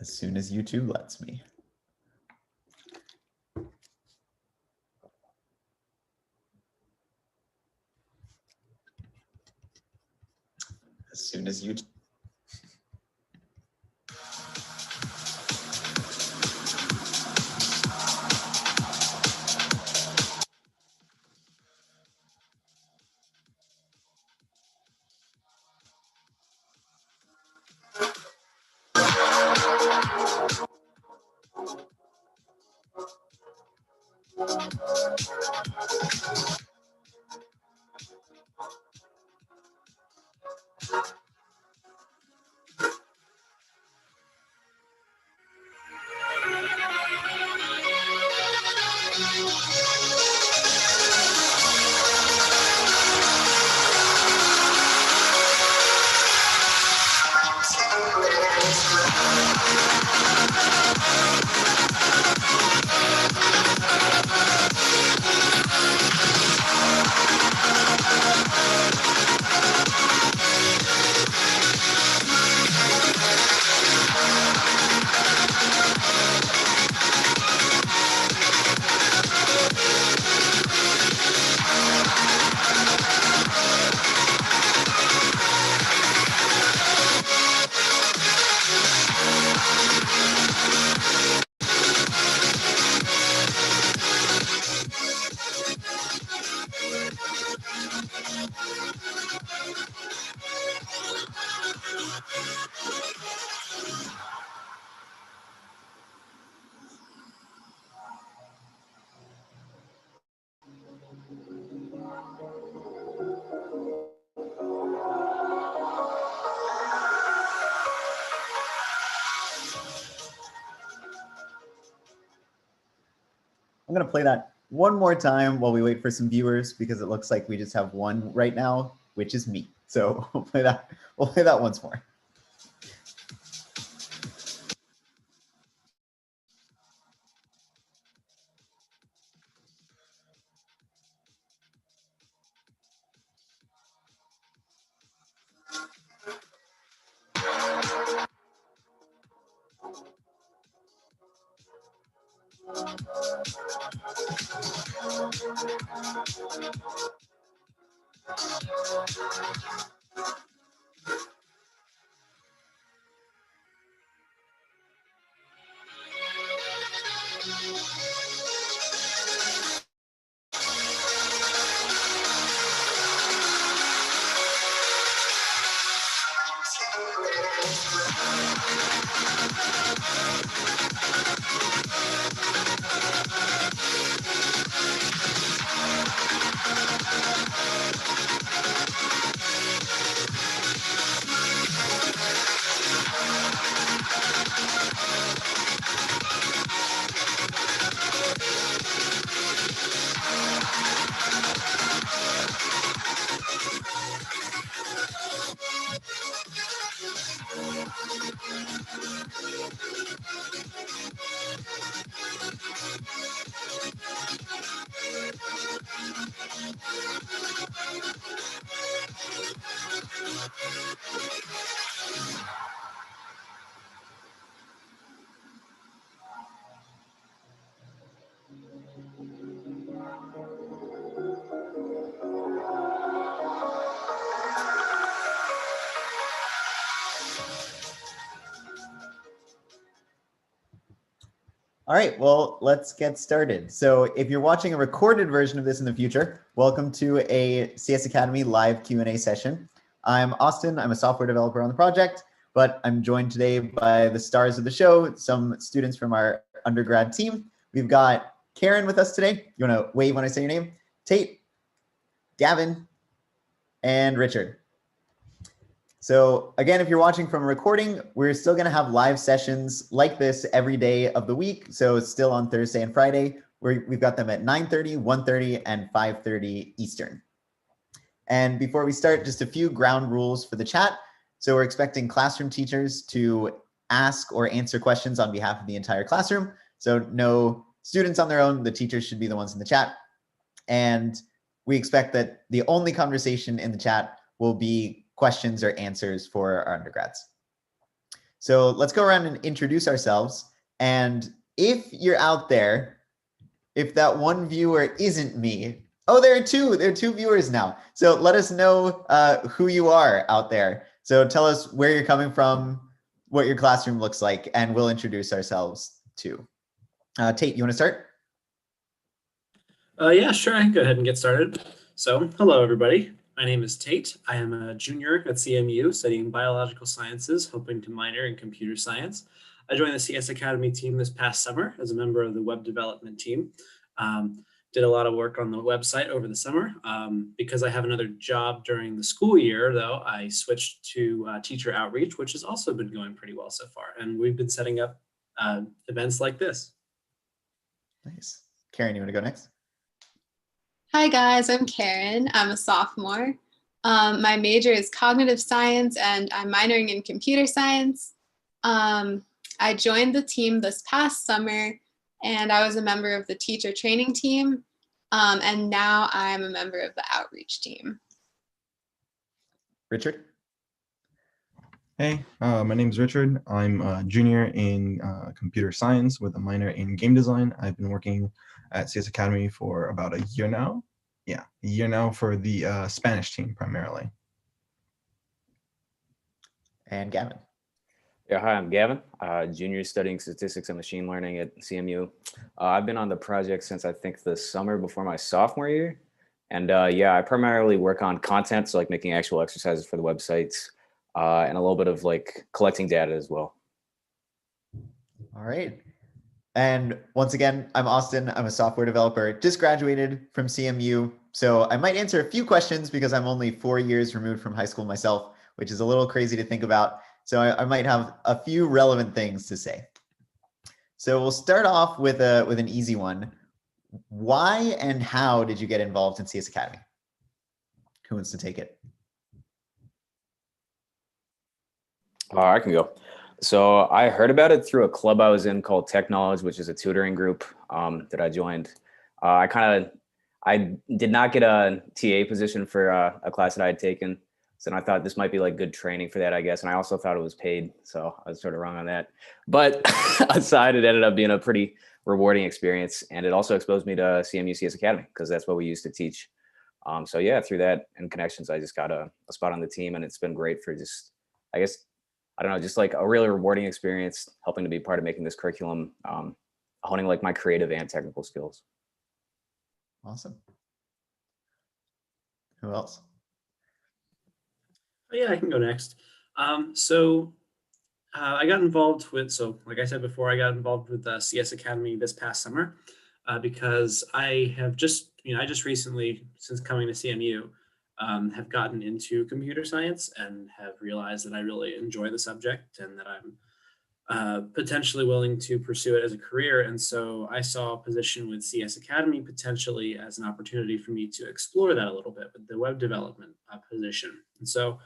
As soon as YouTube lets me. As soon as YouTube. I'm going to play that one more time while we wait for some viewers, because it looks like we just have one right now, which is me. So we'll play that once more. All right, well, let's get started. So if you're watching a recorded version of this in the future, welcome to a CS Academy live Q&A session. I'm Austin, I'm a software developer on the project, but I'm joined today by the stars of the show, some students from our undergrad team. We've got Karen with us today. You wanna wave when I say your name? Tate, Gavin, and Richard. So again, if you're watching from a recording, we're still going to have live sessions like this every day of the week. So it's still on Thursday and Friday. We've got them at 9:30, 1:30, and 5:30 Eastern. And before we start, just a few ground rules for the chat. So we're expecting classroom teachers to ask or answer questions on behalf of the entire classroom. So no students on their own, the teachers should be the ones in the chat. And we expect that the only conversation in the chat will be questions or answers for our undergrads. So let's go around and introduce ourselves. And if you're out there, if that one viewer isn't me, oh, there are two viewers now. So let us know who you are out there. So tell us where you're coming from, what your classroom looks like, and we'll introduce ourselves too. Tate, you want to start? Yeah, sure. I can go ahead and get started. So, hello, everybody. My name is Tate. I am a junior at CMU studying biological sciences, hoping to minor in computer science. I joined the CS Academy team this past summer as a member of the web development team. Did a lot of work on the website over the summer. Because I have another job during the school year, though, I switched to teacher outreach, which has also been going pretty well so far. And we've been setting up events like this. Nice. Karen, you want to go next? Hi guys, I'm Karen. I'm a sophomore. My major is cognitive science and I'm minoring in computer science. I joined the team this past summer and I was a member of the teacher training team. And now I'm a member of the outreach team. Richard? Hey, my name is Richard. I'm a junior in computer science with a minor in game design. I've been working at CS Academy for about a year now. Yeah, a year now for the Spanish team primarily. And Gavin? Yeah, hi, I'm Gavin, junior studying statistics and machine learning at CMU. I've been on the project since I think the summer before my sophomore year. And yeah, I primarily work on content, so like making actual exercises for the websites and a little bit of like collecting data as well. All right. And once again, I'm Austin. I'm a software developer, just graduated from CMU. So I might answer a few questions because I'm only 4 years removed from high school myself, which is a little crazy to think about. So I might have a few relevant things to say. So we'll start off with an easy one. Why and how did you get involved in CS Academy? Who wants to take it? I can go. So I heard about it through a club I was in called Tech Knowledge, which is a tutoring group that I joined. I did not get a TA position for a class that I had taken. So I thought this might be like good training for that, I guess. And I also thought it was paid. So I was sort of wrong on that. But aside, it ended up being a pretty rewarding experience. And it also exposed me to CMU CS Academy because that's what we used to teach. So yeah, through that and connections, I just got a spot on the team. And it's been great for just, I guess, I don't know, just like a really rewarding experience, helping to be part of making this curriculum, honing like my creative and technical skills. Awesome. Who else? Oh, yeah, I can go next. I got involved with, like I said before, I got involved with the CS Academy this past summer because I have just, I just recently, since coming to CMU, have gotten into computer science and have realized that I really enjoy the subject and that I'm potentially willing to pursue it as a career. And so I saw a position with CS Academy potentially as an opportunity for me to explore that a little bit with the web development position. And so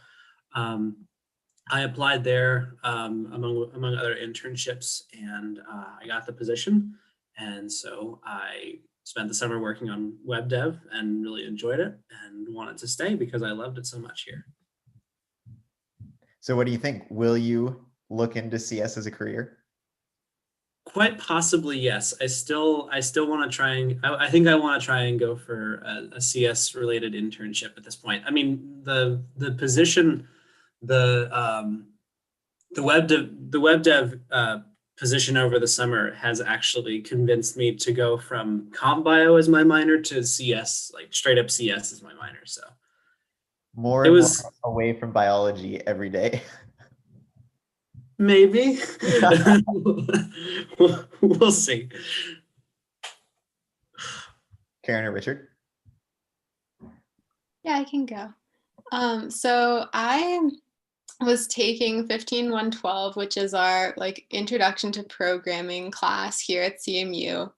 I applied there among other internships and I got the position. And so I spent the summer working on web dev and really enjoyed it and wanted to stay because I loved it so much here. So what do you think? Will you look into CS as a career? Quite possibly, yes. I still want to try and I think I want to try and go for a CS related internship at this point. I mean, the position, the web dev position over the summer has actually convinced me to go from comp bio as my minor to CS, like straight up CS as my minor. So More and more away from biology every day. Maybe. We'll see. Karen or Richard? Yeah, I can go. So I was taking 15112, which is our like introduction to programming class here at CMU.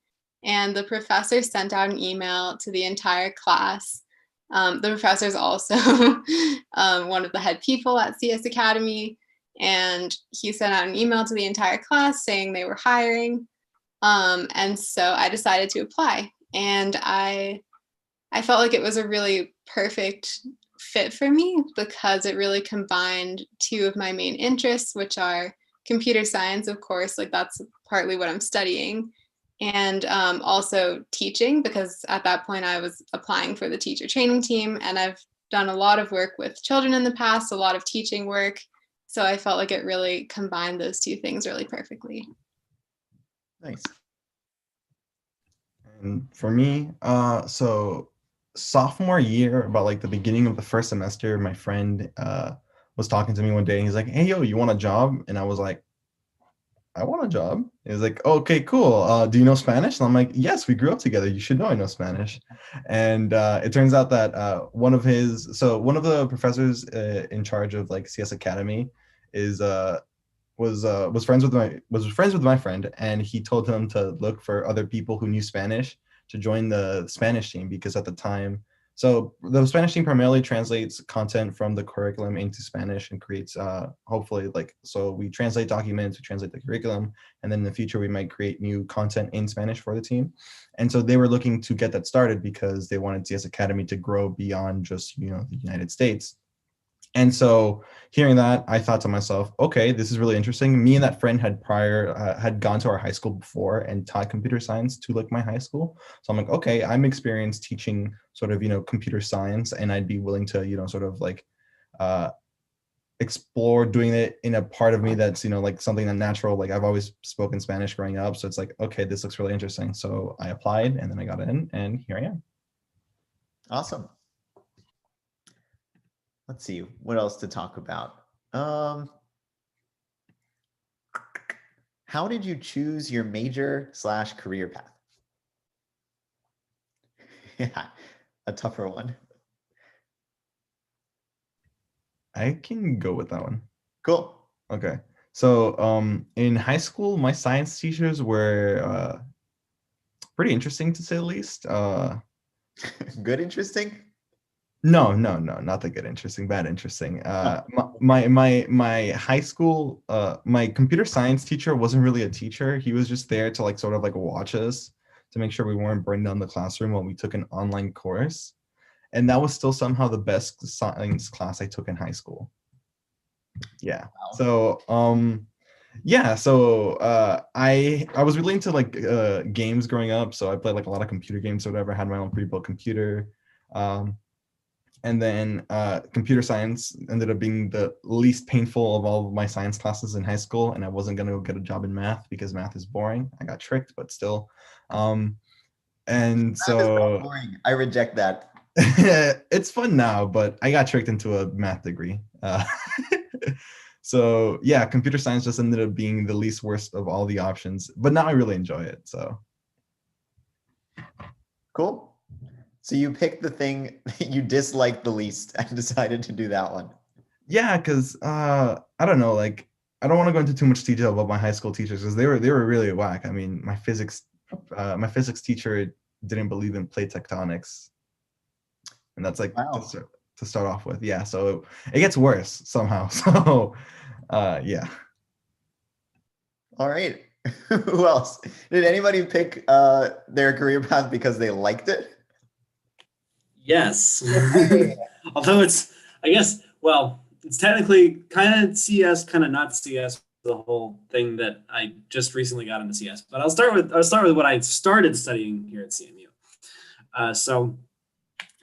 And the professor sent out an email to the entire class. The professor is also one of the head people at CS Academy. And he sent out an email to the entire class saying they were hiring. And so I decided to apply. And I felt like it was a really perfect fit for me because it really combined two of my main interests, which are computer science, of course, like that's partly what I'm studying. And also teaching, because at that point I was applying for the teacher training team, and I've done a lot of work with children in the past, a lot of teaching work. So I felt like it really combined those two things really perfectly. Nice. And for me, so sophomore year, about like the beginning of the first semester, my friend was talking to me one day. And he's like, "Hey, yo, you want a job?" And I was like, "I want a job." He's like, "Okay, cool. Do you know Spanish?" And I'm like, "Yes, we grew up together. You should know I know Spanish." And it turns out that one of the professors in charge of like CS Academy is was friends with my friend, and he told him to look for other people who knew Spanish to join the Spanish team, because at the time, so the Spanish team primarily translates content from the curriculum into Spanish and creates hopefully, like, so we translate documents, we translate the curriculum, and then in the future we might create new content in Spanish for the team. And so they were looking to get that started because they wanted CS Academy to grow beyond just, the United States. And so hearing that, I thought to myself, okay, this is really interesting. Me and that friend had gone to our high school before and taught computer science to like my high school. So I'm like, okay, I'm experienced teaching sort of, computer science, and I'd be willing to, sort of like explore doing it in a part of me that's, like something that natural. Like I've always spoken Spanish growing up. So it's like, okay, this looks really interesting. So I applied and then I got in, and here I am. Awesome. Let's see, what else to talk about? How did you choose your major/career path? Yeah, a tougher one. I can go with that one. Cool. Okay. So in high school, my science teachers were pretty interesting, to say the least. Good, interesting? No, not that good interesting, bad interesting. My high school, my computer science teacher wasn't really a teacher. He was just there to like sort of like watch us to make sure we weren't burning down the classroom while we took an online course. And that was still somehow the best science class I took in high school. Yeah. Wow. So I was really into like games growing up. So I played like a lot of computer games or whatever. I had my own pre-built computer. And then computer science ended up being the least painful of all of my science classes in high school, and I wasn't going to go get a job in math because math is boring. I got tricked, but still. And Math is so not boring. I reject that. it's fun now, but I got tricked into a math degree. So yeah, computer science just ended up being the least worst of all the options, but now I really enjoy it. So Cool. So you picked the thing that you disliked the least and decided to do that one. yeah, because I don't know, like I don't want to go into too much detail about my high school teachers because they were really whack. I mean, my physics teacher didn't believe in plate tectonics, and that's like Wow. to start off with. Yeah, so it gets worse somehow. So yeah. All right. Who else? Did anybody pick their career path because they liked it? Yes. Hey. Although it's, I guess, well, it's technically kind of CS, kind of not CS, the whole thing that I just recently got into CS. But I'll start with what I started studying here at CMU. So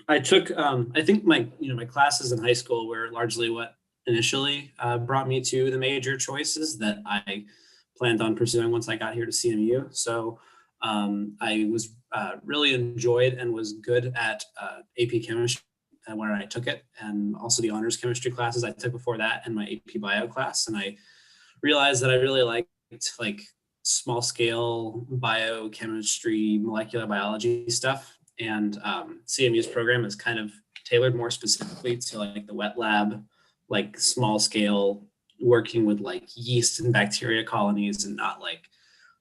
I took, I think my classes in high school were largely what initially brought me to the major choices that I planned on pursuing once I got here to CMU. So I was really enjoyed and was good at AP chemistry when I took it, and also the honors chemistry classes I took before that, and my AP bio class. And I realized that I really liked like small scale biochemistry, molecular biology stuff. And CMU's program is kind of tailored more specifically to like the wet lab, like small scale working with like yeast and bacteria colonies, and not like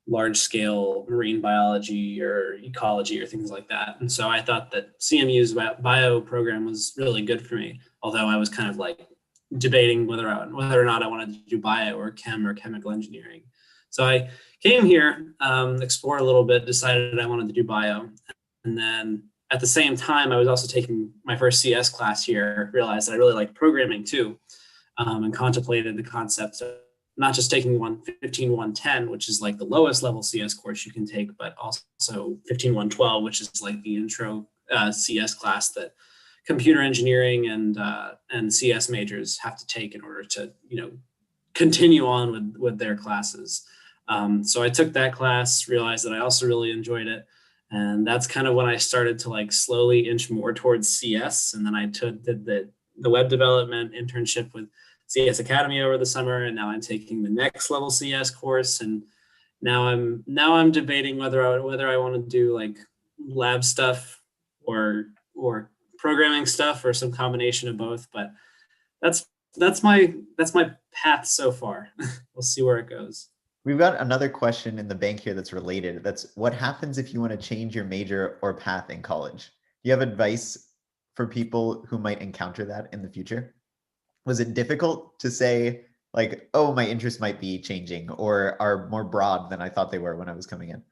large scale marine biology or ecology or things like that. And so I thought that CMU's bio program was really good for me, although I was kind of like debating whether or not I wanted to do bio or chemical engineering. So I came here, explored a little bit, decided I wanted to do bio. And then at the same time, I was also taking my first CS class here, realized that I really liked programming too, and contemplated the concept not just taking 115.110, which is like the lowest level CS course you can take, but also 15.112, which is like the intro CS class that computer engineering and CS majors have to take in order to, continue on with their classes. So I took that class, realized that I also really enjoyed it. And that's kind of when I started to like slowly inch more towards CS. And then I did the web development internship with CS Academy over the summer, and now I'm taking the next level CS course. And now I'm debating whether I want to do like lab stuff or programming stuff or some combination of both. But that's my path so far. We'll see where it goes. We've got another question in the bank here that's related. That's what happens if you want to change your major or path in college? Do you have advice for people who might encounter that in the future? Was it difficult to say like, oh, my interests might be changing or are more broad than I thought they were when I was coming in?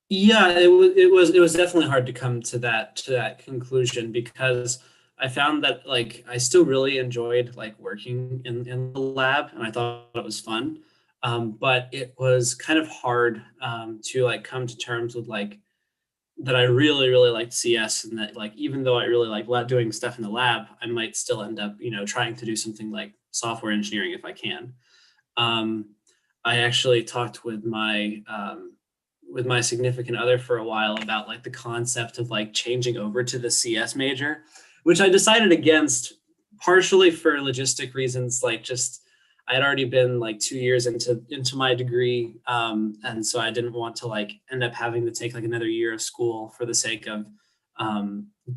Yeah, it was definitely hard to come to that conclusion, because I found that like I still really enjoyed like working in the lab, and I thought it was fun. But it was kind of hard to like come to terms with like that I really, really liked CS, and that like even though I really like doing stuff in the lab, I might still end up, trying to do something like software engineering if I can. I actually talked with my significant other for a while about like the concept of like changing over to the CS major, which I decided against, partially for logistic reasons. Like just I had already been like 2 years into my degree, and so I didn't want to like end up having to take like another year of school for the sake of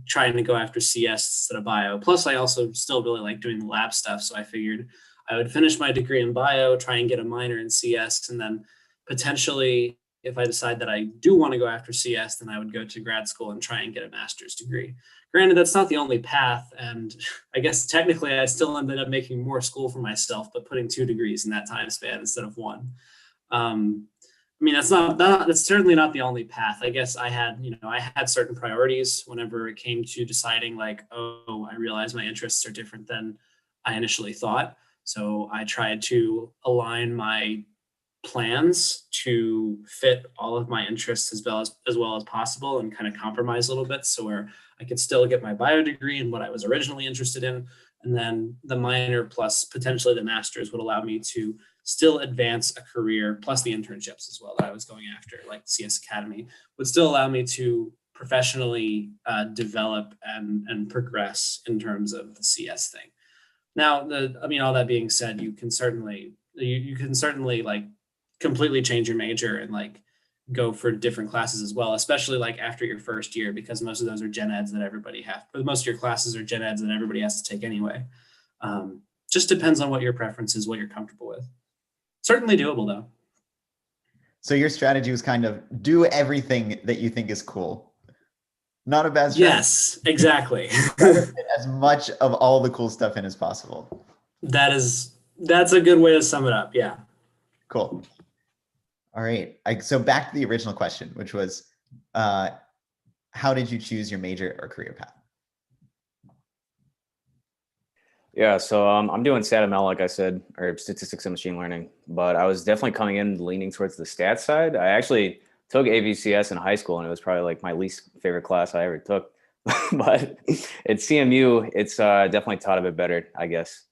trying to go after CS instead of bio. Plus, I also still really like doing the lab stuff, so I figured I would finish my degree in bio, try and get a minor in CS, and then potentially, if I decide that I do want to go after CS, then I would go to grad school and try and get a master's degree. Granted, that's not the only path, and I guess technically I still ended up making more school for myself, but putting 2 degrees in that time span instead of 1. I mean, that's certainly not the only path. I guess I had certain priorities whenever it came to deciding like, oh, I realize my interests are different than I initially thought. So I tried to align my plans to fit all of my interests as well as possible, and kind of compromise a little bit, so where I could still get my bio degree and what I was originally interested in, and then the minor plus potentially the master's would allow me to still advance a career, plus the internships as well that I was going after, like CS Academy, would still allow me to professionally develop and progress in terms of the CS thing. Now, all that being said, you can certainly like completely change your major and like go for different classes as well, especially like after your first year, because most of those are gen eds that everybody most of your classes are gen eds that everybody has to take anyway. Just depends on what your preference is, what you're comfortable with. Certainly doable though. So your strategy was kind of do everything that you think is cool. Not a bad strategy. Yes, exactly. Try to fit as much of all the cool stuff in as possible. That's a good way to sum it up. Yeah. Cool. All right. So back to the original question, which was, how did you choose your major or career path? Yeah, so I'm doing StatML, like I said, or statistics and machine learning, but I was definitely coming in leaning towards the stats side. I actually took AVCS in high school, and it was probably like my least favorite class I ever took. But at CMU, it's definitely taught a bit better, I guess.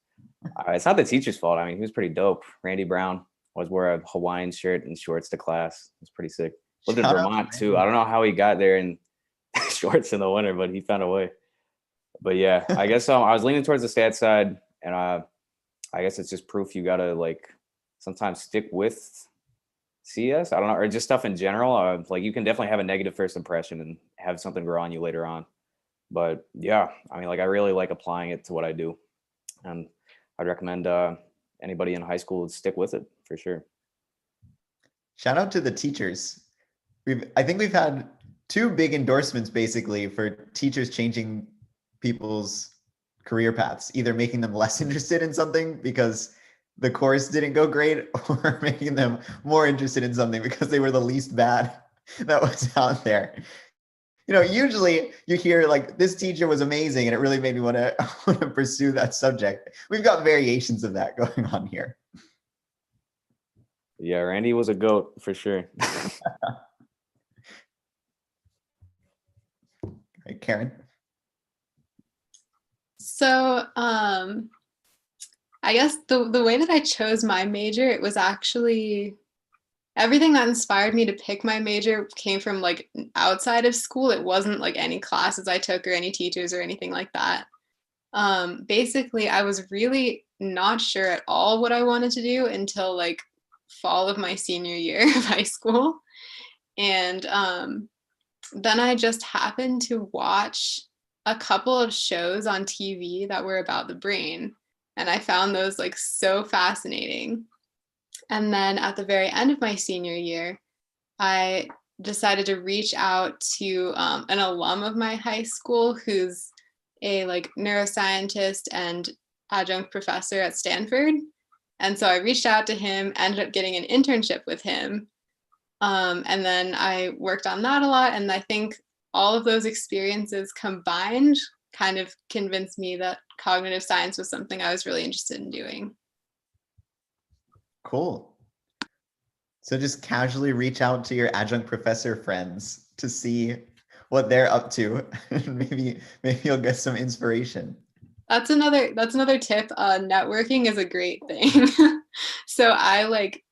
It's not the teacher's fault. I mean, he was pretty dope. Randy Brown was wear a Hawaiian shirt and shorts to class. It was pretty sick. Lived in Vermont too. I don't know how he got there in shorts in the winter, but he found a way. But yeah, I guess I was leaning towards the stats side, and I guess it's just proof you gotta like sometimes stick with CS. I don't know, or just stuff in general. Like you can definitely have a negative first impression and have something grow on you later on. But yeah, I mean, like I really like applying it to what I do, and I'd recommend anybody in high school would stick with it for sure. Shout out to the teachers. I think we've had 2 big endorsements basically for teachers changing people's career paths, either making them less interested in something because the course didn't go great, or making them more interested in something because they were the least bad that was out there. Usually you hear like, this teacher was amazing and it really made me want to pursue that subject. We've got variations of that going on here. Yeah, Randy was a goat for sure. Right, Karen? So, I guess the way that I chose my major, it was actually everything that inspired me to pick my major came from like outside of school. It wasn't like any classes I took or any teachers or anything like that. Basically, I was really not sure at all what I wanted to do until like fall of my senior year of high school. And then I just happened to watch a couple of shows on TV that were about the brain. And I found those like so fascinating. And then at the very end of my senior year, I decided to reach out to an alum of my high school who's a like neuroscientist and adjunct professor at Stanford. And so I reached out to him, ended up getting an internship with him. And then I worked on that a lot. And I think all of those experiences combined kind of convinced me that cognitive science was something I was really interested in doing. Cool. So just casually reach out to your adjunct professor friends to see what they're up to. maybe you'll get some inspiration. That's another tip. Networking is a great thing. So I like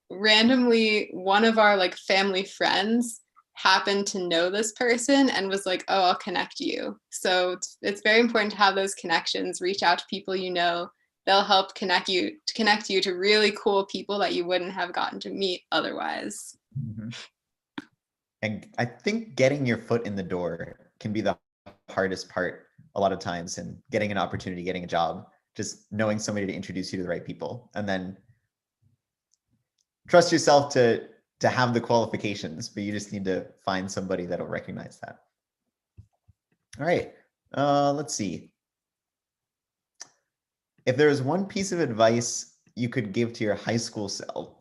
randomly, one of our like family friends happened to know this person and was like, oh, I'll connect you. So it's very important to have those connections. Reach out to people you know. They'll help connect you to really cool people that you wouldn't have gotten to meet otherwise. Mm-hmm. And I think getting your foot in the door can be the hardest part a lot of times, and getting an opportunity, getting a job, just knowing somebody to introduce you to the right people, and then trust yourself to have the qualifications, but you just need to find somebody that'll recognize that. All right, let's see. If there was one piece of advice you could give to your high school self,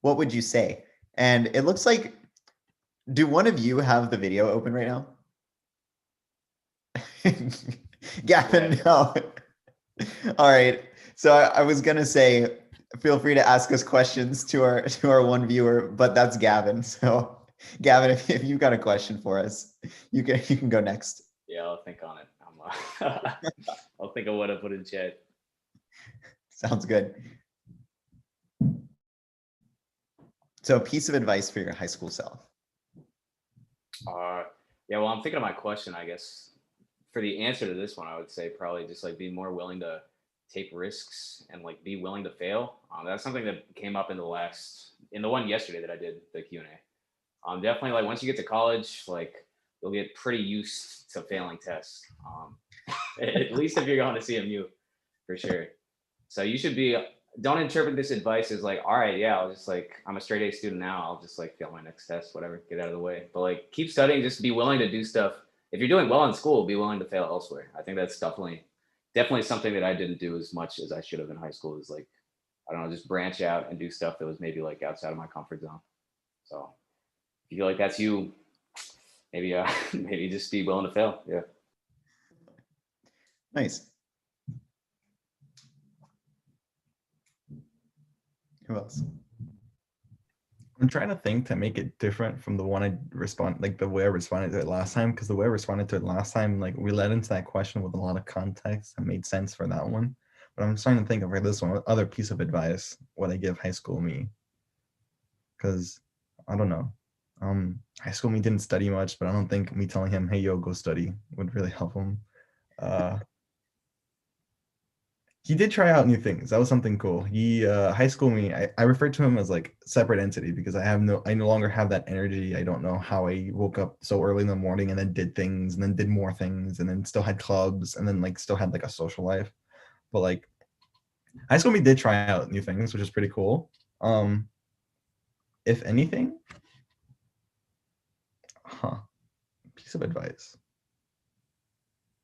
what would you say? And it looks like, do one of you have the video open right now? Gavin, no. All right. So I was gonna say, feel free to ask us questions to our one viewer, but that's Gavin. So Gavin, if you've got a question for us, you can go next. Yeah, I'll think on it. I'll think of what I put in chat. Sounds good. So a piece of advice for your high school self. Yeah, well, I'm thinking of my question, I guess. For the answer to this one, I would say probably just like be more willing to take risks and like be willing to fail. That's something that came up in the one yesterday that I did, the Q&A. Definitely like once you get to college, like you'll get pretty used to failing tests. At least if you're going to CMU, for sure. So you should don't interpret this advice as like, all right, yeah, I'm a straight A student now. I'll just like fail my next test, whatever, get out of the way. But like keep studying, just be willing to do stuff. If you're doing well in school, be willing to fail elsewhere. I think that's definitely something that I didn't do as much as I should have in high school, is like, I don't know, just branch out and do stuff that was maybe like outside of my comfort zone. So if you feel like that's you, maybe maybe just be willing to fail. Yeah. Nice. Who else? I'm trying to think to make it different from the one the way I responded to it last time, because the way I responded to it last time, like we led into that question with a lot of context that made sense for that one. But I'm trying to think of for this one, what other piece of advice would I give high school me? Because I don't know. High school me didn't study much, but I don't think me telling him, hey, yo, go study would really help him. He did try out new things. That was something cool. He high school me, I refer to him as like separate entity, because I no longer have that energy. I don't know how I woke up so early in the morning and then did things and then did more things and then still had clubs and then like still had like a social life. But like high school me did try out new things, which is pretty cool. If anything, piece of advice.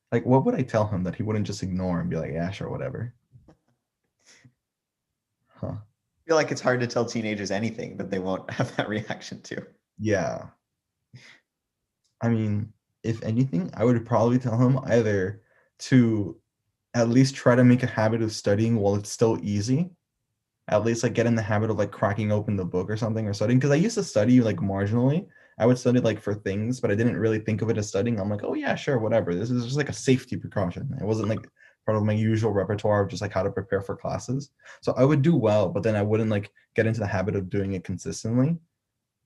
Like, what would I tell him that he wouldn't just ignore and be like, yeah, sure, whatever? I feel like it's hard to tell teenagers anything that they won't have that reaction to. Yeah. I mean, if anything, I would probably tell him either to at least try to make a habit of studying while it's still easy, at least like get in the habit of like cracking open the book or something or studying. Because I used to study like marginally. I would study like for things, but I didn't really think of it as studying. I'm like, oh yeah, sure, whatever. This is just like a safety precaution. It wasn't like part of my usual repertoire of just like how to prepare for classes. So I would do well, but then I wouldn't like get into the habit of doing it consistently.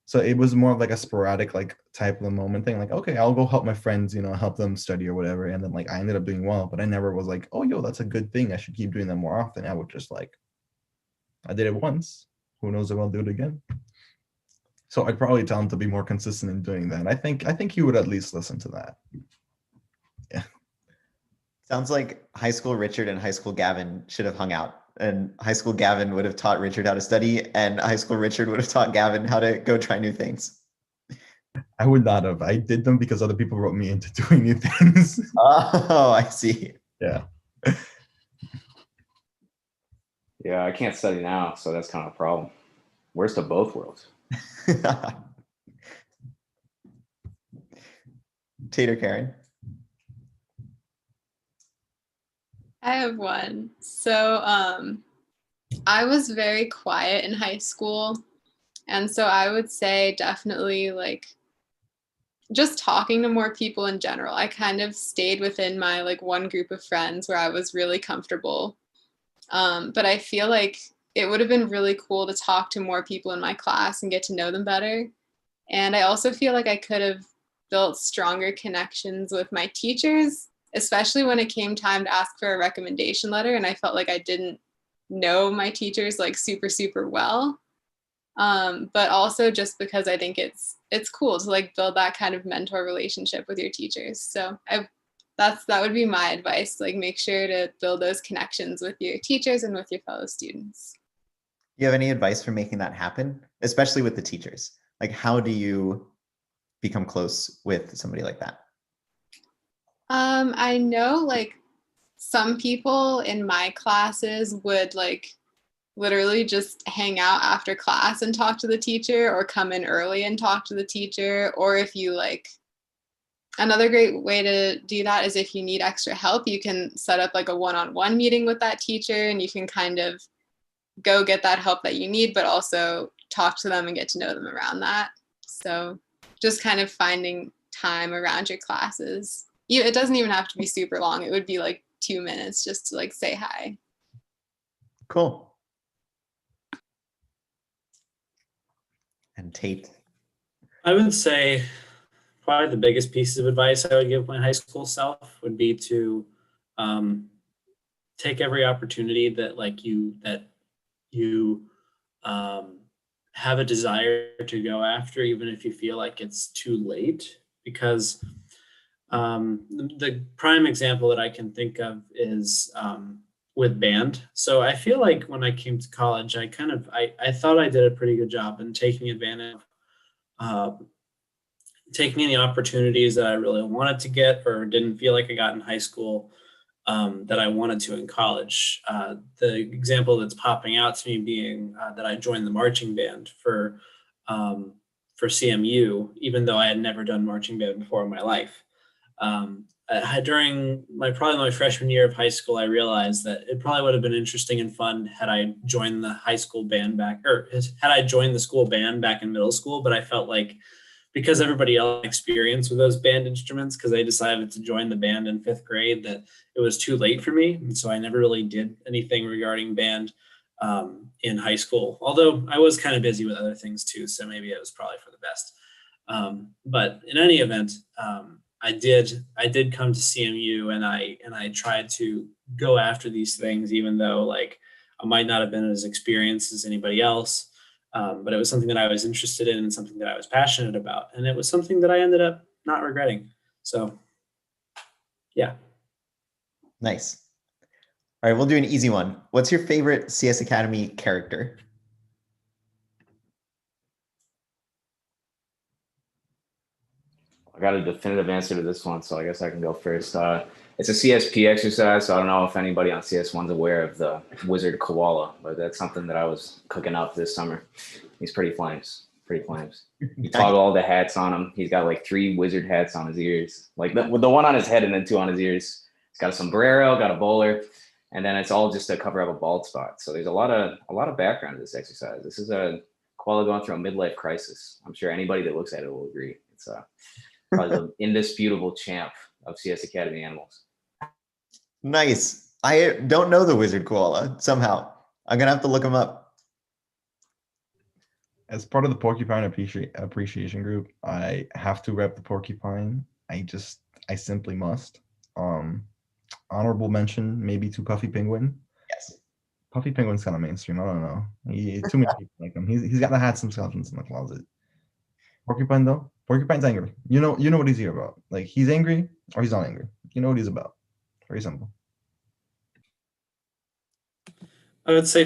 So it was more of like a sporadic like type of the moment thing. Like, okay, I'll go help my friends, help them study or whatever. And then like I ended up doing well, but I never was like, oh, yo, that's a good thing. I should keep doing that more often. I would just like, I did it once. Who knows if I'll do it again? So I'd probably tell him to be more consistent in doing that. I think he would at least listen to that. Yeah. Sounds like high school Richard and high school Gavin should have hung out. And high school Gavin would have taught Richard how to study, and high school Richard would have taught Gavin how to go try new things. I would not have. I did them because other people wrote me into doing new things. Oh, I see. Yeah. Yeah, I can't study now, so that's kind of a problem. Worst of both worlds. Tater Karen. I have one. So I was very quiet in high school. And so I would say definitely like just talking to more people in general. I kind of stayed within my like one group of friends where I was really comfortable. But I feel like it would have been really cool to talk to more people in my class and get to know them better. And I also feel like I could have built stronger connections with my teachers, especially when it came time to ask for a recommendation letter. And I felt like I didn't know my teachers like super, super well. But also just because I think it's cool to like build that kind of mentor relationship with your teachers. So that would be my advice. Like make sure to build those connections with your teachers and with your fellow students. Do you have any advice for making that happen, especially with the teachers? Like, how do you become close with somebody like that? I know like some people in my classes would like literally just hang out after class and talk to the teacher, or come in early and talk to the teacher. Or if you like, another great way to do that is if you need extra help, you can set up like a one-on-one meeting with that teacher, and you can kind of go get that help that you need, but also talk to them and get to know them around that. So just kind of finding time around your classes. It doesn't even have to be super long. It would be like 2 minutes just to like say hi. Cool. And Tate. I would say probably the biggest pieces of advice I would give my high school self would be to take every opportunity that you have a desire to go after, even if you feel like it's too late. Because the prime example that I can think of is with band. So I feel like when I came to college, I thought I did a pretty good job in taking advantage of taking any opportunities that I really wanted to get or didn't feel like I got in high school that I wanted to in college. The example that's popping out to me being that I joined the marching band for CMU, even though I had never done marching band before in my life. During probably my freshman year of high school, I realized that it probably would have been interesting and fun had I joined the high school band had I joined the school band back in middle school. But I felt like because everybody else experienced with those band instruments, because I decided to join the band in 5th grade, that it was too late for me. And so I never really did anything regarding band in high school, although I was kind of busy with other things too. So maybe it was probably for the best. But in any event, I did come to CMU, and I tried to go after these things, even though like I might not have been as experienced as anybody else. But it was something that I was interested in and something that I was passionate about. And it was something that I ended up not regretting. So, yeah. Nice. All right, we'll do an easy one. What's your favorite CS Academy character? I got a definitive answer to this one, so I guess I can go first. It's a CSP exercise, so I don't know if anybody on CS1's aware of the wizard koala, but that's something that I was cooking up this summer. He's pretty flames. You toggle all the hats on him. He's got like 3 wizard hats on his ears, like the one on his head and then 2 on his ears. He's got a sombrero, got a bowler, and then it's all just to cover up a bald spot. So there's a lot of background to this exercise. This is a koala going through a midlife crisis. I'm sure anybody that looks at it will agree. It's probably the indisputable champ of CS Academy animals. Nice. I don't know the wizard koala somehow. I'm gonna have to look him up. As part of the porcupine appreciation group, I have to rep the porcupine. I simply must. Honorable mention maybe to Puffy Penguin. Yes. Puffy Penguin's kind of mainstream. I don't know. Too many people like him. He's got to have some skeletons in the closet. Porcupine though, Porcupine's angry. You know what he's here about. Like, he's angry or he's not angry. You know what he's about. Very simple. I would say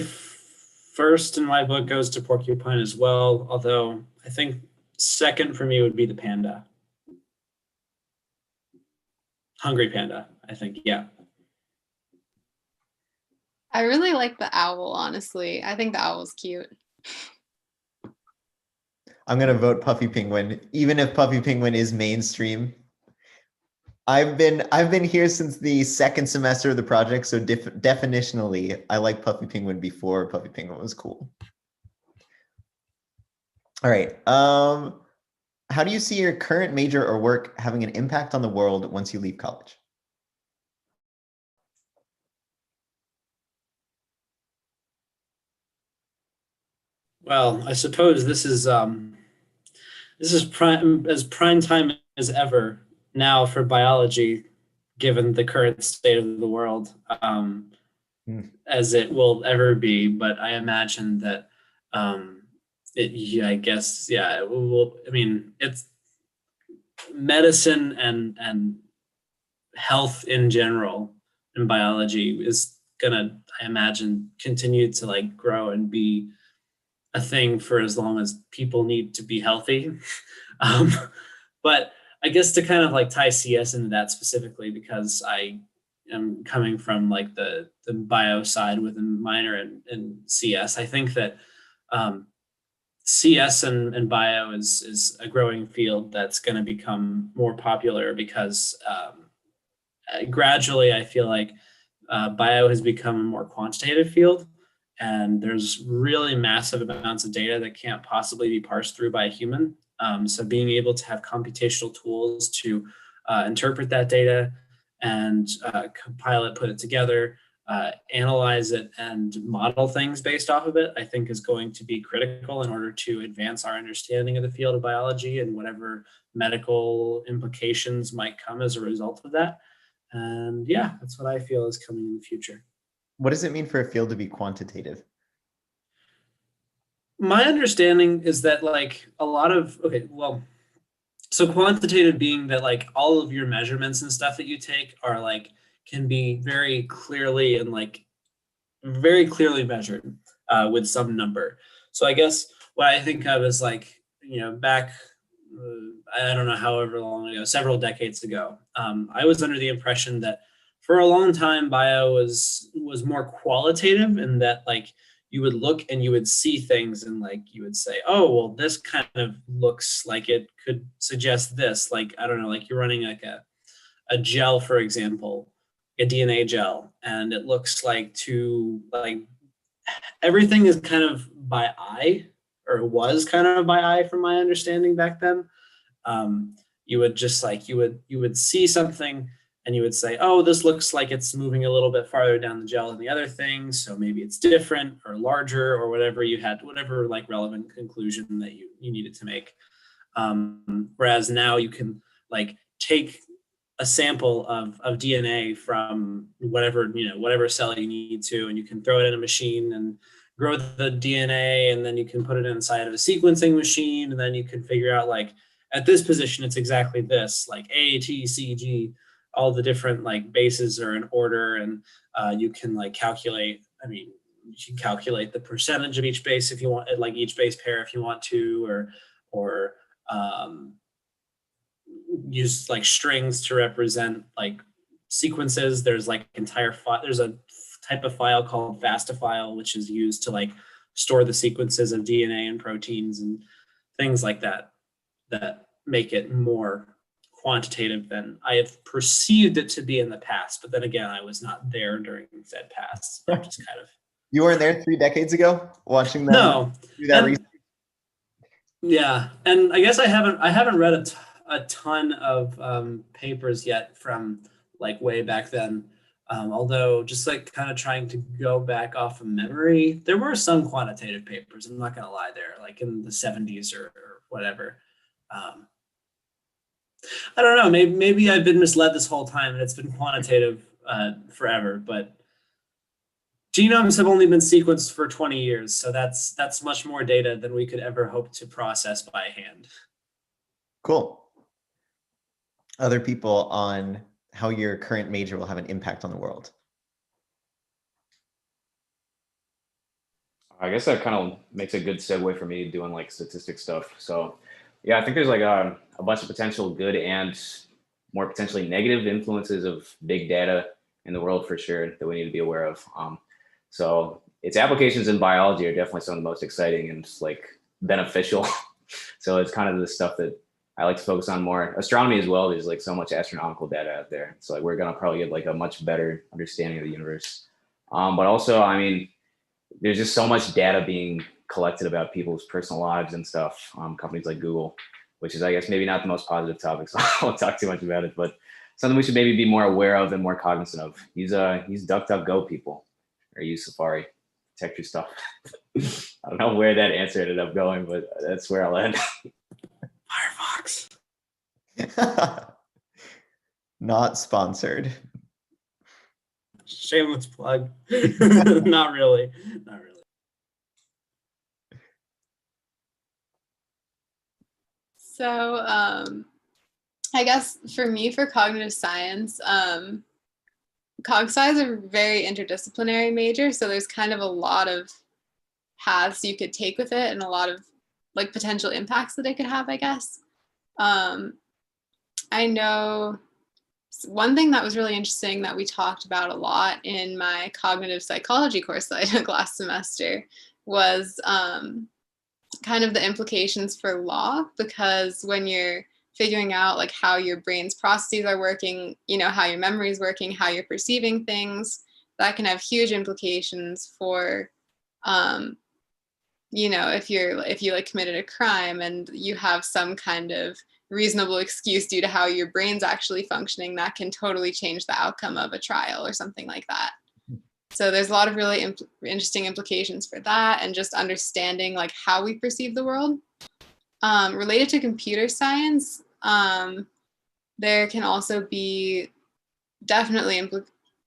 first in my book goes to porcupine as well, although I think second for me would be the panda. Hungry panda, I think, yeah. I really like the owl, honestly. I think the owl's cute. I'm gonna vote Puffy Penguin, even if Puffy Penguin is mainstream. I've been here since the second semester of the project, so definitionally, I like Puffy Penguin before Puffy Penguin was cool. All right. How do you see your current major or work having an impact on the world once you leave college? Well, I suppose this is prime time as ever now for biology, given the current state of the world, as it will ever be. But I imagine that it will. I mean, it's medicine and health in general in biology is gonna, I imagine, continue to like grow and be a thing for as long as people need to be healthy. But I guess to kind of like tie CS into that specifically, because I am coming from like the bio side with a minor in CS, I think that CS and bio is a growing field that's going to become more popular because gradually I feel like bio has become a more quantitative field, and there's really massive amounts of data that can't possibly be parsed through by a human. So being able to have computational tools to interpret that data and compile it, put it together, analyze it, and model things based off of it, I think is going to be critical in order to advance our understanding of the field of biology and whatever medical implications might come as a result of that. And yeah, that's what I feel is coming in the future. What does it mean for a field to be quantitative? My understanding is that like a lot of, so quantitative being that like all of your measurements and stuff that you take are like, can be very clearly measured with some number. So I guess what I think of is like, back, I don't know, however long ago, several decades ago, I was under the impression that for a long time, bio was more qualitative, and that like you would look and you would see things and like you would say, oh, well, this kind of looks like it could suggest this. Like, I don't know, like you're running like a gel, for example, a DNA gel, and it looks like everything is kind of by eye, or was kind of by eye from my understanding back then. You would just like, you would see something and you would say, oh, this looks like it's moving a little bit farther down the gel than the other thing, so maybe it's different or larger or whatever whatever like relevant conclusion that you needed to make. Whereas now you can like take a sample of DNA from whatever cell you need to, and you can throw it in a machine and grow the DNA, and then you can put it inside of a sequencing machine, and then you can figure out like at this position it's exactly this, like A, T, C, G, all the different like bases are in order, and you can like calculate, you can calculate the percentage of each base if you want, like each base pair if you want to, or use like strings to represent like sequences. There's like there's a type of file called FASTA file, which is used to like store the sequences of DNA and proteins and things like that make it more quantitative than I have perceived it to be in the past. But then again, I was not there during said past. So I'm just kind of. You weren't there 3 decades ago watching them No. do that research? Yeah, and I guess I haven't read a ton of papers yet from like way back then. Although just like kind of trying to go back off of memory, there were some quantitative papers. I'm not gonna lie there, like in the 70s or whatever. I don't know. Maybe I've been misled this whole time, and it's been quantitative forever. But genomes have only been sequenced for 20 years, so that's much more data than we could ever hope to process by hand. Cool. Other people on how your current major will have an impact on the world? I guess that kind of makes a good segue for me doing like statistics stuff. So yeah, I think there's like a bunch of potential good and more potentially negative influences of big data in the world for sure that we need to be aware of. So its applications in biology are definitely some of the most exciting and like beneficial. So it's kind of the stuff that I like to focus on more. Astronomy as well. There's like so much astronomical data out there. So like we're gonna probably get like a much better understanding of the universe. But also, I mean, there's just so much data being collected about people's personal lives and stuff. Companies like Google, which is, I guess, maybe not the most positive topic, so I won't talk too much about it, but something we should maybe be more aware of and more cognizant of. Use DuckDuckGo, people, or use Safari. Protect your stuff. I don't know where that answer ended up going, but that's where I'll end. Firefox. Not sponsored. Shameless plug. Not really. Not really. So I guess for me, for cognitive science, cog sci is a very interdisciplinary major. So there's kind of a lot of paths you could take with it and a lot of like potential impacts that it could have, I guess. I know one thing that was really interesting that we talked about a lot in my cognitive psychology course that I took last semester was kind of the implications for law, because when you're figuring out like how your brain's processes are working, you know, how your memory is working, how you're perceiving things, that can have huge implications for you know, if you like committed a crime and you have some kind of reasonable excuse due to how your brain's actually functioning, that can totally change the outcome of a trial or something like that. So there's a lot of really interesting implications for that, and just understanding like how we perceive the world. Related to computer science, there can also be definitely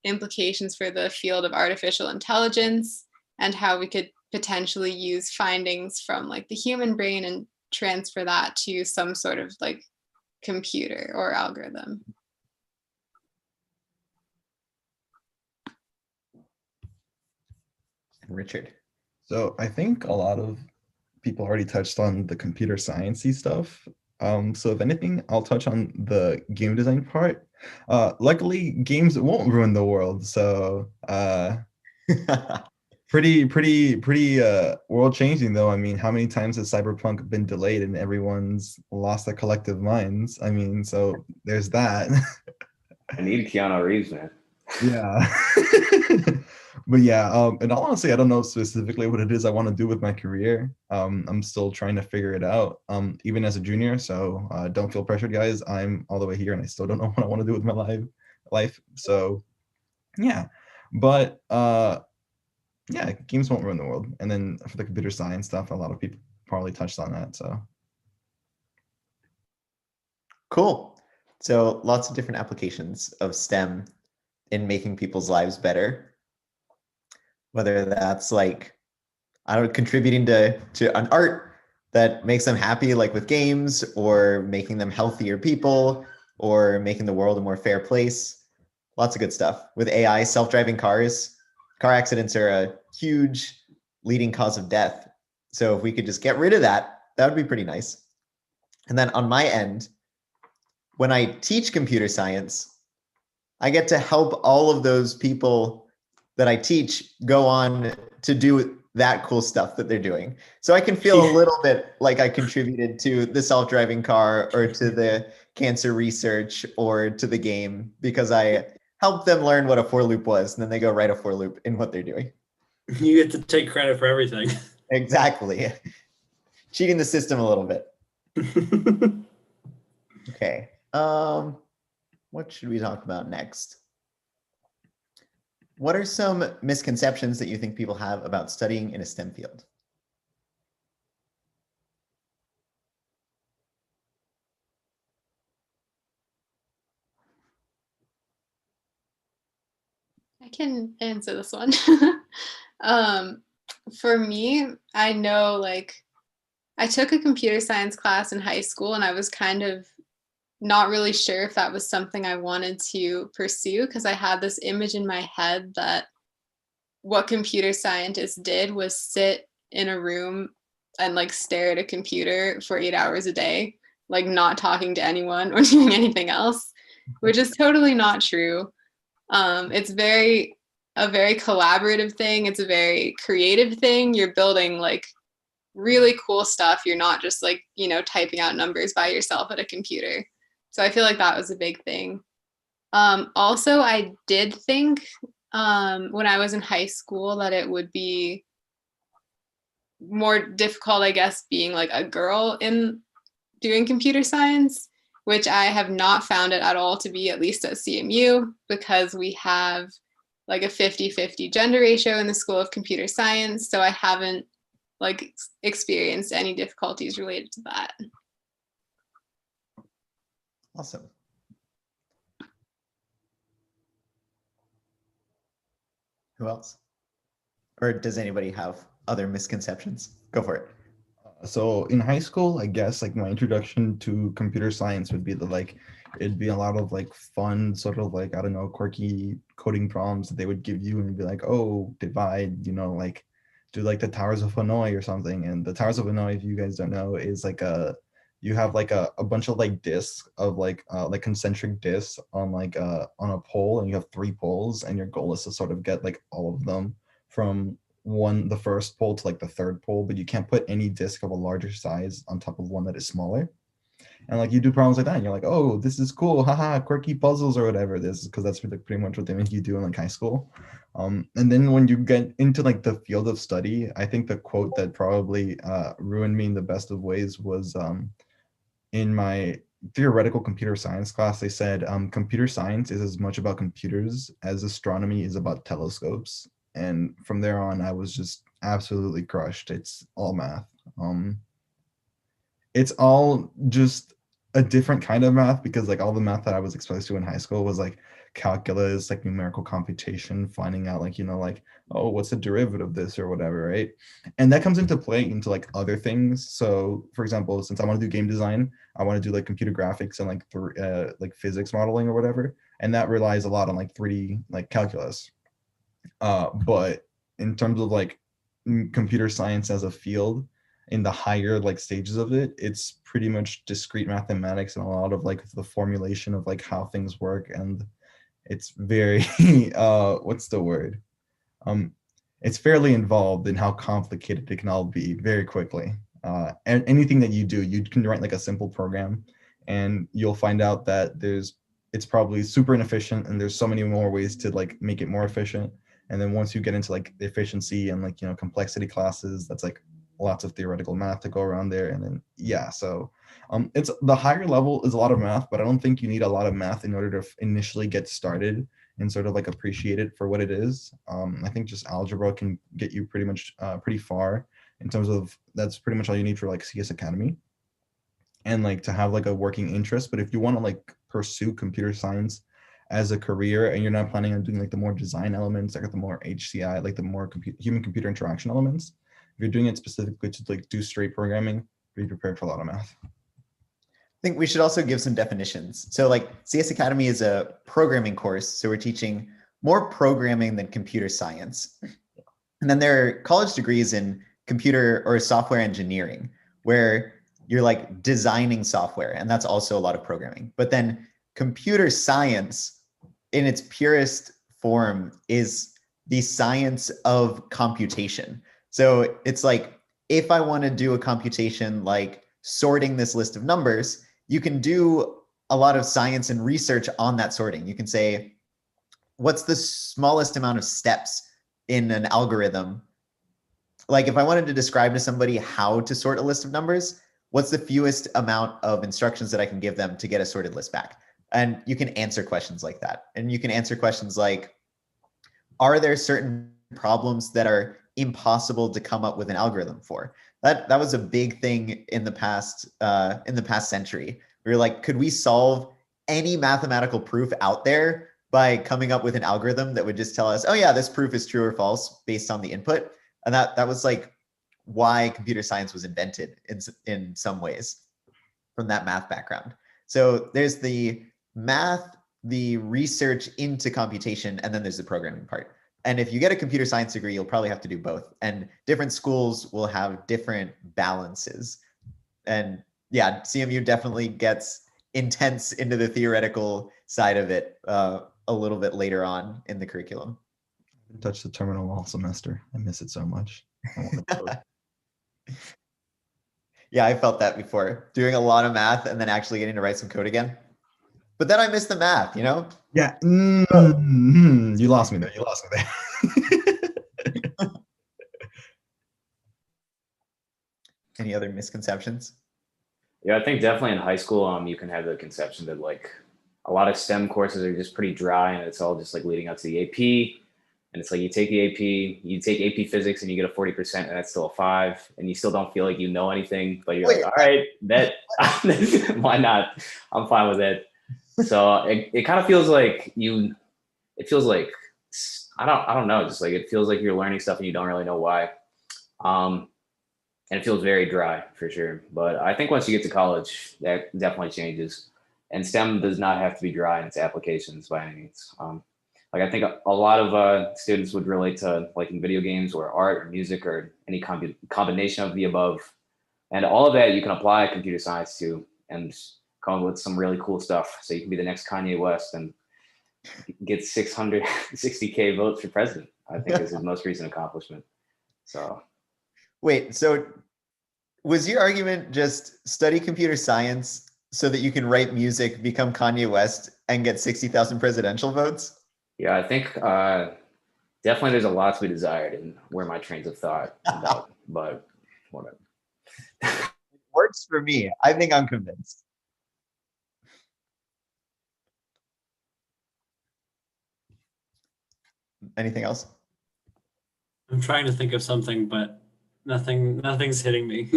implications for the field of artificial intelligence and how we could potentially use findings from like the human brain and transfer that to some sort of like computer or algorithm. And Richard. So I think a lot of people already touched on the computer sciencey stuff. So if anything, I'll touch on the game design part. Luckily, games won't ruin the world. So pretty world changing though. I mean, how many times has Cyberpunk been delayed and everyone's lost their collective minds? I mean, so there's that. I need Keanu Reeves, man. Yeah. But yeah, in all honesty, I don't know specifically what it is I want to do with my career. I'm still trying to figure it out, even as a junior. So don't feel pressured, guys. I'm all the way here and I still don't know what I want to do with my life. So yeah, but yeah, games won't ruin the world. And then for the computer science stuff, a lot of people probably touched on that. So Cool. So lots of different applications of STEM in making people's lives better. Whether that's like, I don't know, contributing to an art that makes them happy, like with games, or making them healthier people, or making the world a more fair place. Lots of good stuff. With AI, self-driving cars, car accidents are a huge leading cause of death. So if we could just get rid of that, that would be pretty nice. And then on my end, when I teach computer science, I get to help all of those people that I teach go on to do that cool stuff that they're doing. So I can feel a little bit like I contributed to the self-driving car or to the cancer research or to the game because I helped them learn what a for loop was, and then they go write a for loop in what they're doing. You get to take credit for everything. Exactly. Cheating the system a little bit. Okay. What should we talk about next? What are some misconceptions that you think people have about studying in a STEM field? I can answer this one. For me, I know like I took a computer science class in high school and I was kind of not really sure if that was something I wanted to pursue because I had this image in my head that what computer scientists did was sit in a room and like stare at a computer for 8 hours a day, like not talking to anyone or doing anything else, which is totally not true. It's a very collaborative thing. It's a very creative thing. You're building like really cool stuff. You're not just like, typing out numbers by yourself at a computer. So I feel like that was a big thing. Also, I did think when I was in high school that it would be more difficult, I guess, being like a girl in doing computer science, which I have not found it at all to be, at least at CMU, because we have like a 50-50 gender ratio in the School of Computer Science. So I haven't like experienced any difficulties related to that. Awesome. Who else? Or does anybody have other misconceptions? Go for it. So in high school, I guess like my introduction to computer science would be it'd be a lot of like fun, sort of like, I don't know, quirky coding problems that they would give you and be like, oh, divide, like do like the Towers of Hanoi or something. And the Towers of Hanoi, if you guys don't know, is like you have like a bunch of like discs of like concentric discs on on a pole, and you have 3 poles, and your goal is to sort of get like all of them from the first pole to like the 3rd pole, but you can't put any disc of a larger size on top of one that is smaller. And like you do problems like that and you're like, oh, this is cool, haha, quirky puzzles or whatever this is, because that's pretty much what they make you do in like high school. And then when you get into like the field of study, I think the quote that probably ruined me in the best of ways was in my theoretical computer science class. They said computer science is as much about computers as astronomy is about telescopes. And from there on, I was just absolutely crushed. It's all math. It's all just a different kind of math, because like all the math that I was exposed to in high school was like calculus, like numerical computation, finding out like, like, oh, what's the derivative of this or whatever, right? And that comes into play into like other things. So for example, since I want to do game design, I want to do like computer graphics and like physics modeling or whatever. And that relies a lot on like 3D like calculus. But in terms of like computer science as a field, in the higher like stages of it, it's pretty much discrete mathematics and a lot of like the formulation of like how things work. And it's very what's the word? It's fairly involved in how complicated it can all be very quickly. And anything that you do, you can write like a simple program and you'll find out that it's probably super inefficient and there's so many more ways to like make it more efficient. And then once you get into like efficiency and like, complexity classes, that's like lots of theoretical math to go around there. And then, yeah, so it's the higher level is a lot of math, but I don't think you need a lot of math in order to initially get started and sort of like appreciate it for what it is. I think just algebra can get you pretty much pretty far in terms of that's pretty much all you need for like CS Academy and like to have like a working interest. But if you want to like pursue computer science as a career and you're not planning on doing like the more design elements, like the more HCI, like the more human computer interaction elements, if you're doing it specifically to like do straight programming, be prepared for a lot of math. I think we should also give some definitions. So like CS Academy is a programming course. So we're teaching more programming than computer science. And then there are college degrees in computer or software engineering, where you're like designing software. And that's also a lot of programming. But then computer science in its purest form is the science of computation. So it's like, if I want to do a computation like sorting this list of numbers, you can do a lot of science and research on that sorting. You can say, what's the smallest amount of steps in an algorithm? Like if I wanted to describe to somebody how to sort a list of numbers, what's the fewest amount of instructions that I can give them to get a sorted list back? And you can answer questions like that. And you can answer questions like, are there certain problems that are impossible to come up with an algorithm for? That was a big thing in the past century. We were like, could we solve any mathematical proof out there by coming up with an algorithm that would just tell us, oh yeah, this proof is true or false based on the input? And that was like why computer science was invented in some ways from that math background. So there's the math, the research into computation, and then there's the programming part. And if you get a computer science degree, you'll probably have to do both. And different schools will have different balances. And yeah, CMU definitely gets intense into the theoretical side of it a little bit later on in the curriculum. I didn't touch the terminal all semester. I miss it so much. I want to code. Yeah, I felt that before, doing a lot of math and then actually getting to write some code again. But then I missed the math, you know? Yeah. You lost me there. You lost me there. Any other misconceptions? Yeah, I think definitely in high school, you can have the conception that like a lot of STEM courses are just pretty dry and it's all just like leading up to the AP. And it's like you take the AP, you take AP physics and you get a 40% and that's still a 5 and you still don't feel like you know anything, but you're like, all right, that why not? I'm fine with it. So it kind of feels like I don't know, just like it feels like you're learning stuff and you don't really know why. And it feels very dry for sure. But I think once you get to college, that definitely changes. And STEM does not have to be dry in its applications by any means. Like I think a lot of students would relate to like in video games or art or music or any combination of the above. And all of that you can apply computer science to and come up with some really cool stuff. So you can be the next Kanye West and get 660K votes for president, I think is his most recent accomplishment. So. Wait, so was your argument just study computer science so that you can write music, become Kanye West, and get 60,000 presidential votes? Yeah, I think definitely there's a lot to be desired in where my trains of thought about, but whatever. It works for me. I think I'm convinced. Anything else? I'm trying to think of something, but nothing's hitting me.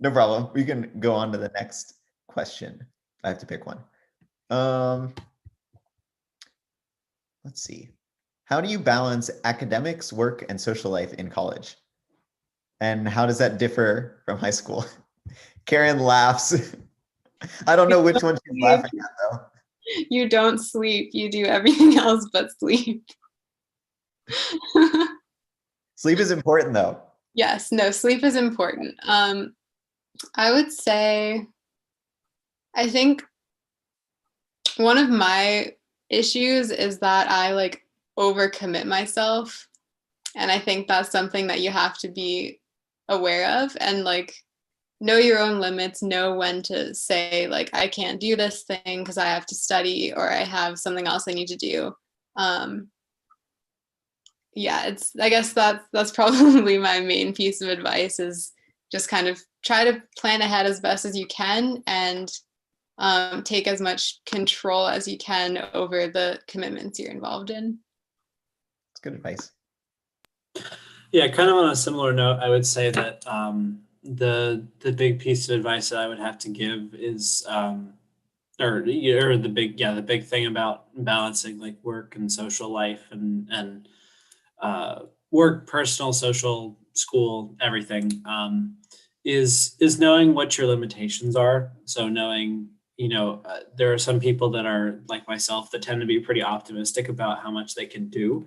No problem. We can go on to the next question. I have to pick one. Let's see. How do you balance academics, work, and social life in college? And how does that differ from high school? Karen laughs. I don't know which one she's laughing at though. You don't sleep. You do everything else but sleep. Sleep is important though. Yes, no, sleep is important. I would say, I think one of my issues is that I like overcommit myself. And I think that's something that you have to be aware of and like know your own limits, know when to say like, I can't do this thing because I have to study or I have something else I need to do. Yeah, I guess that's probably my main piece of advice is just kind of try to plan ahead as best as you can and take as much control as you can over the commitments you're involved in. That's good advice. Yeah, kind of on a similar note, I would say that the big piece of advice that I would have to give is the big thing about balancing like work and social life and work, personal, social, school, everything, is knowing what your limitations are. So knowing, there are some people that are like myself that tend to be pretty optimistic about how much they can do,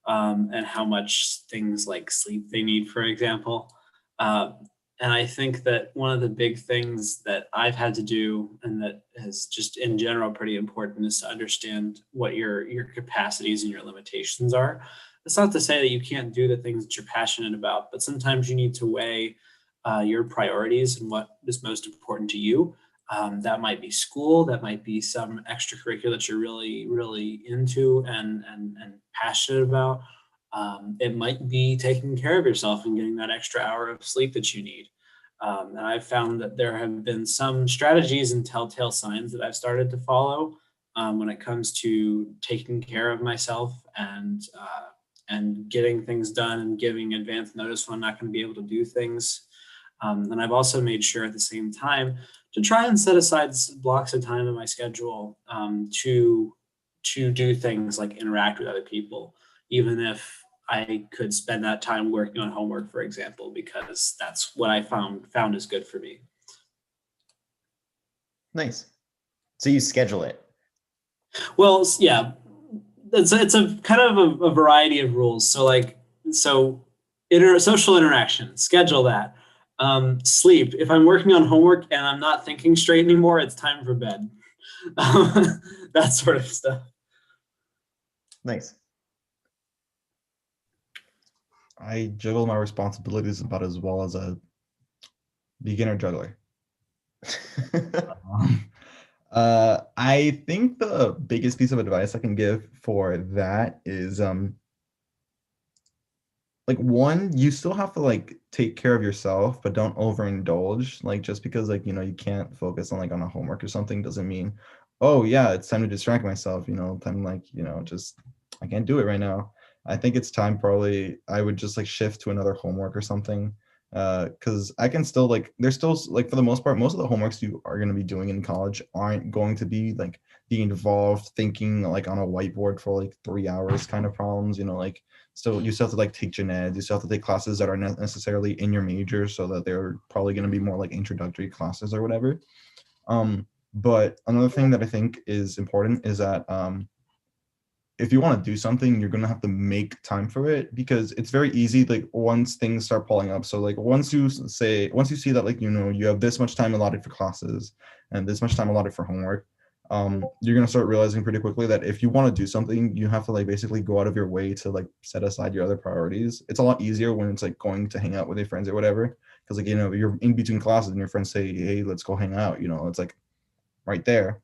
and how much things like sleep they need, for example. And I think that one of the big things that I've had to do, and that is just in general pretty important, is to understand what your capacities and your limitations are. That's not to say that you can't do the things that you're passionate about, but sometimes you need to weigh your priorities and what is most important to you. That might be school, that might be some extracurricular that you're really, really into and passionate about. It might be taking care of yourself and getting that extra hour of sleep that you need. And I've found that there have been some strategies and telltale signs that I've started to follow when it comes to taking care of myself and getting things done and giving advance notice when I'm not going to be able to do things. And I've also made sure at the same time to try and set aside blocks of time in my schedule to do things like interact with other people, even if I could spend that time working on homework, for example, because that's what I found is good for me. Nice. So you schedule it. Well, yeah, it's a kind of a variety of rules. So social interaction, schedule that. Sleep. If I'm working on homework and I'm not thinking straight anymore, it's time for bed. That sort of stuff. Nice. I juggle my responsibilities about as well as a beginner juggler. I think the biggest piece of advice I can give for that is like one, you still have to like take care of yourself, but don't overindulge. Like just because like you can't focus on like on a homework or something doesn't mean, oh yeah, it's time to distract myself, time like just I can't do it right now. I think it's time probably I would just like shift to another homework or something. Because I can still like there's still like for the most part most of the homeworks you are going to be doing in college aren't going to be like being involved thinking like on a whiteboard for like 3 hours kind of problems, like still you still have to like take gen ed, you still have to take classes that are not necessarily in your major, so that they're probably going to be more like introductory classes or whatever. But another thing that I think is important is that if you want to do something, you're going to have to make time for it, because it's very easy like once things start piling up. So like once you see that like you have this much time allotted for classes and this much time allotted for homework, you're going to start realizing pretty quickly that if you want to do something, you have to like basically go out of your way to like set aside your other priorities. It's a lot easier when it's like going to hang out with your friends or whatever, because like you're in between classes and your friends say, hey, let's go hang out, it's like right there.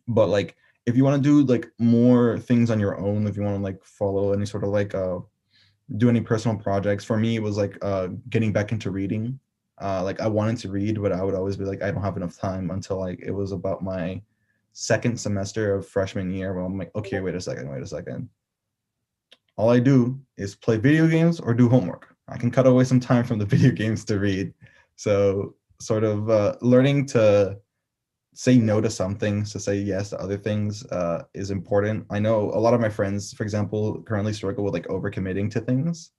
But like if you want to do like more things on your own, if you want to like follow any sort of like do any personal projects, for me it was like getting back into reading. Like I wanted to read, but I would always be like, I don't have enough time, until like it was about my second semester of freshman year where I'm like, okay, wait a second. All I do is play video games or do homework. I can cut away some time from the video games to read. So sort of learning to say no to some things to say yes to other things is important. I know a lot of my friends, for example, currently struggle with like overcommitting to things.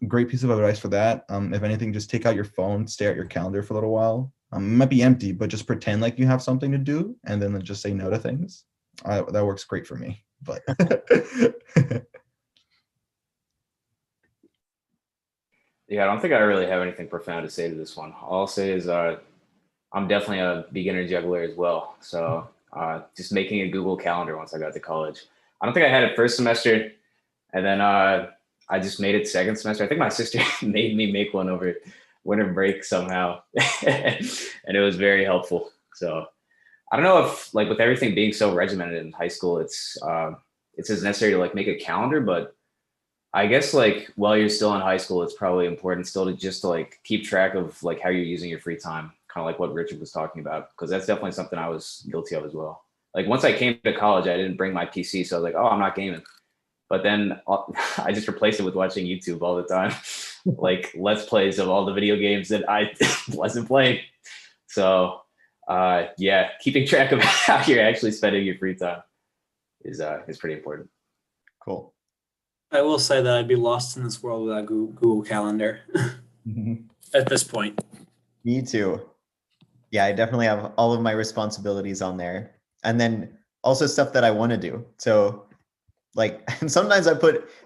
Great piece of advice for that. If anything, just take out your phone, stare at your calendar for a little while. It might be empty, but just pretend like you have something to do, and then just say no to things. That works great for me. But Yeah, I don't think I really have anything profound to say to this one. All I'll say is I'm definitely a beginner juggler as well. So just making a Google Calendar once I got to college. I don't think I had it first semester, and then I just made it second semester. I think my sister made me make one over winter break somehow, and it was very helpful. So I don't know if like with everything being so regimented in high school, it's as necessary to like make a calendar, but I guess like while you're still in high school, it's probably important still to just to like keep track of like how you're using your free time, kind of like what Richard was talking about, because that's definitely something I was guilty of as well. Like once I came to college, I didn't bring my PC, so I was like, oh, I'm not gaming. But then I just replaced it with watching YouTube all the time, like let's plays of all the video games that I wasn't playing. So yeah, keeping track of how you're actually spending your free time is pretty important. Cool. I will say that I'd be lost in this world without Google Calendar at this point. Me too. Yeah, I definitely have all of my responsibilities on there. And then also stuff that I want to do. So like, and sometimes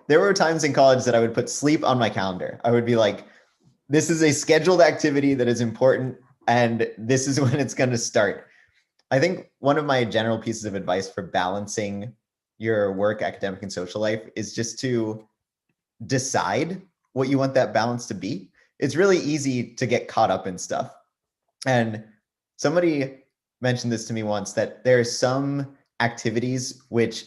there were times in college that I would put sleep on my calendar. I would be like, this is a scheduled activity that is important, and this is when it's going to start. I think one of my general pieces of advice for balancing your work, academic, and social life is just to decide what you want that balance to be. It's really easy to get caught up in stuff. And somebody mentioned this to me once, that there are some activities which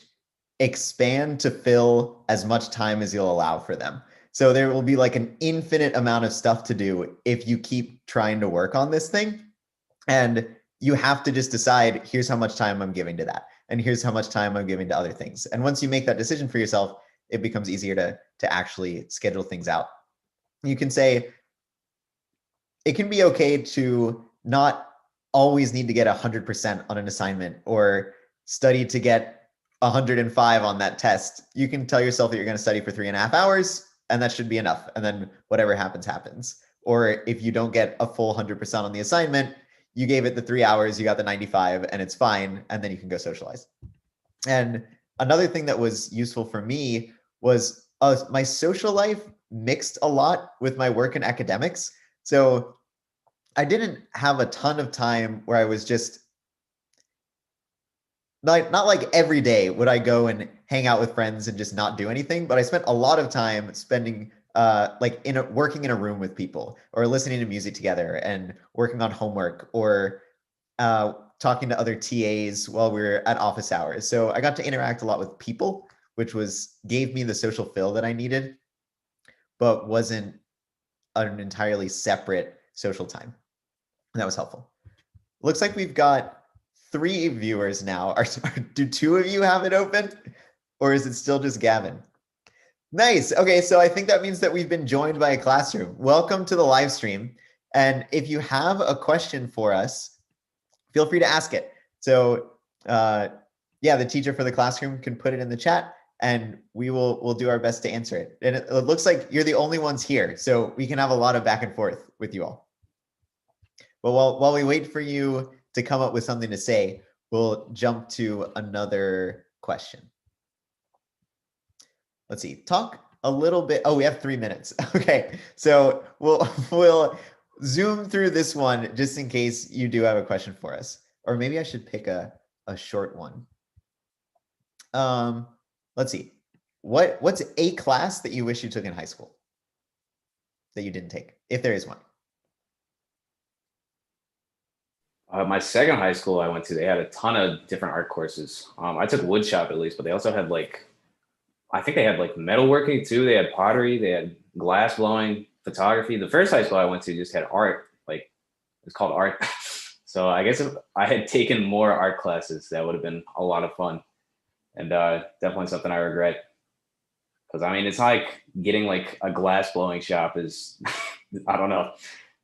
expand to fill as much time as you'll allow for them. So there will be like an infinite amount of stuff to do if you keep trying to work on this thing. And you have to just decide, here's how much time I'm giving to that, and here's how much time I'm giving to other things. And once you make that decision for yourself, it becomes easier to actually schedule things out. You can say, it can be okay to not always need to get 100% on an assignment or study to get 105 on that test. You can tell yourself that you're going to study for 3.5 hours, and that should be enough. And then whatever happens, happens. Or if you don't get a full 100% on the assignment, you gave it the 3 hours, you got the 95, and it's fine. And then you can go socialize. And another thing that was useful for me was my social life mixed a lot with my work and academics. So I didn't have a ton of time where I was just not like every day would I go and hang out with friends and just not do anything, but I spent a lot of time spending working in a room with people, or listening to music together, and working on homework, or talking to other TAs while we were at office hours. So I got to interact a lot with people, which gave me the social fill that I needed, but wasn't an entirely separate social time. And that was helpful. Looks like we've got 3 viewers now. Do 2 of you have it open, or is it still just Gavin? Nice. Okay, so I think that means that we've been joined by a classroom. Welcome to the live stream. And if you have a question for us, feel free to ask it. So the teacher for the classroom can put it in the chat, and we'll do our best to answer it. And it looks like you're the only ones here, so we can have a lot of back and forth with you all. But while we wait for you to come up with something to say, we'll jump to another question. Let's see, talk a little bit. Oh, we have 3 minutes. Okay, so we'll zoom through this one just in case you do have a question for us. Or maybe I should pick a short one. Let's see. What's a class that you wish you took in high school that you didn't take, if there is one? My second high school I went to, they had a ton of different art courses. I took wood shop at least, but they also had I think they had metalworking too. They had pottery, they had glass blowing, photography. The first high school I went to just had art, it's called art. So I guess if I had taken more art classes, that would have been a lot of fun, and definitely something I regret. Because I mean, it's like getting a glass blowing shop is, I don't know,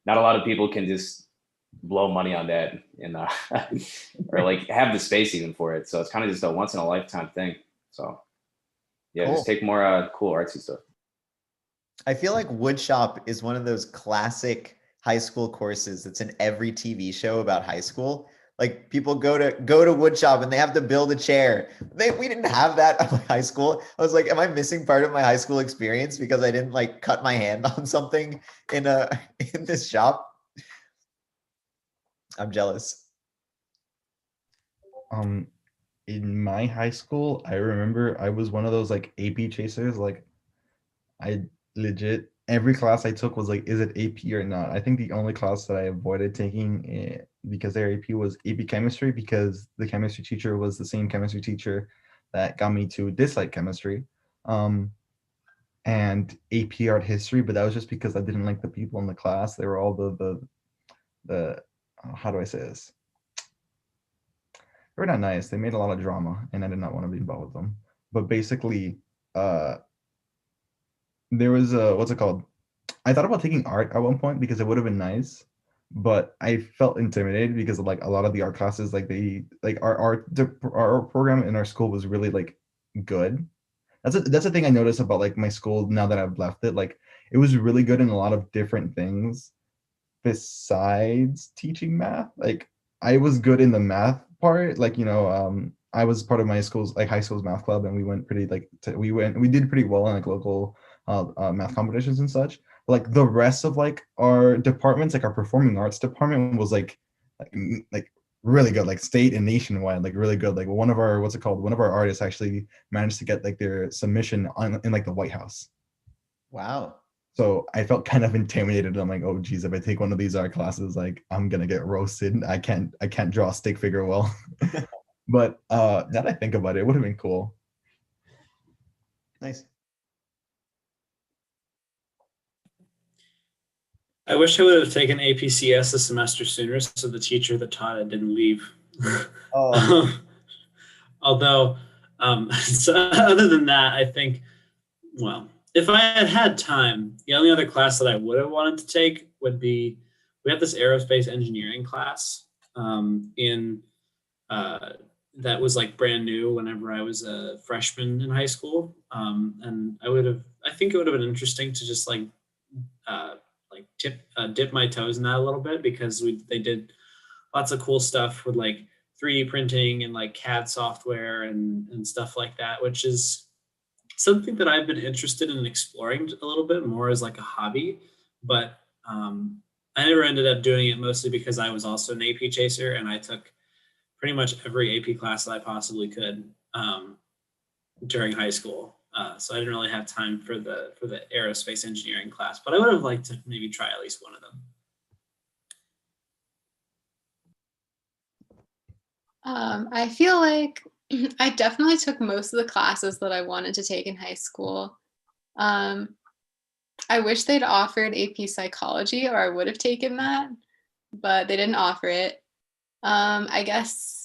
not a lot of people can just blow money on that and or have the space even for it. So it's kind of just a once in a lifetime thing. So yeah, cool. Just take more cool artsy stuff. I feel like woodshop is one of those classic high school courses that's in every TV show about high school. Like, people go to woodshop and they have to build a chair. We didn't have that at my high school. I was like, am I missing part of my high school experience because I didn't cut my hand on something in this shop? I'm jealous. In my high school, I remember I was one of those AP chasers. I legit, every class I took was is it AP or not? I think the only class that I avoided taking because their AP was AP chemistry, because the chemistry teacher was the same chemistry teacher that got me to dislike chemistry. And AP art history, but that was just because I didn't like the people in the class. They were all the how do I say this? They were not nice. They made a lot of drama, and I did not want to be involved with them. But basically, there was what's it called? I thought about taking art at one point because it would have been nice, but I felt intimidated because of a lot of the art classes, our art program in our school was really good. That's the thing I noticed about my school now that I've left it. It was really good in a lot of different things besides teaching math. I was good in the math part. I was part of my school's high school's math club, and we went pretty we did pretty well in local math competitions and such. But the rest of our departments, our performing arts department was really good, like state and nationwide, like really good. Like one of our, what's it called? One of our artists actually managed to get like their submission in like the White House. Wow. So I felt kind of intimidated. I'm like, oh geez, if I take one of these art classes, like I'm gonna get roasted. I can't draw a stick figure well. But now that I think about it, it would have been cool. Nice. I wish I would have taken APCS a semester sooner so the teacher that taught it didn't leave. Oh. Although, so other than that, I think, well, if I had had time, the only other class that I would have wanted to take would be, we have this aerospace engineering class that was like brand new whenever I was a freshman in high school. And I think it would have been interesting to just dip my toes in that a little bit, because they did lots of cool stuff with like 3D printing and like CAD software and stuff like that, which is something that I've been interested in exploring a little bit more as like a hobby. But I never ended up doing it, mostly because I was also an AP chaser and I took pretty much every AP class that I possibly could during high school. So I didn't really have time for the aerospace engineering class, but I would have liked to maybe try at least one of them. I feel like I definitely took most of the classes that I wanted to take in high school. I wish they'd offered AP psychology, or I would have taken that, but they didn't offer it. I guess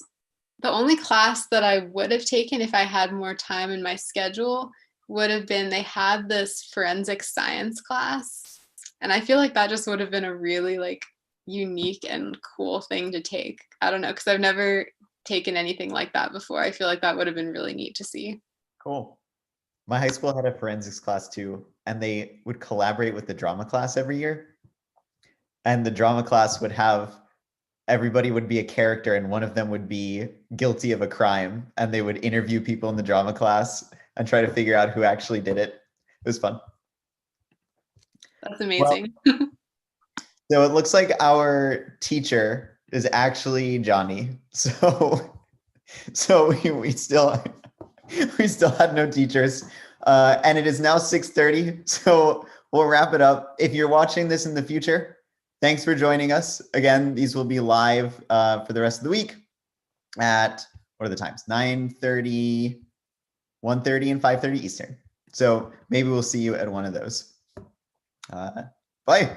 the only class that I would have taken if I had more time in my schedule would have been, they had this forensic science class. And I feel like that just would have been a really like unique and cool thing to take. I don't know, because I've never taken anything like that before. I feel like that would have been really neat to see. Cool. My high school had a forensics class too, and they would collaborate with the drama class every year. And the drama class would have, everybody would be a character and one of them would be guilty of a crime, and they would interview people in the drama class and try to figure out who actually did it. It was fun. That's amazing. Well, so it looks like our teacher is actually Johnny. So we still had no teachers. And it is now 6:30. So we'll wrap it up. If you're watching this in the future, thanks for joining us. Again, these will be live for the rest of the week at, what are the times? 9:30, 1:30, and 5:30 Eastern. So maybe we'll see you at one of those. Bye.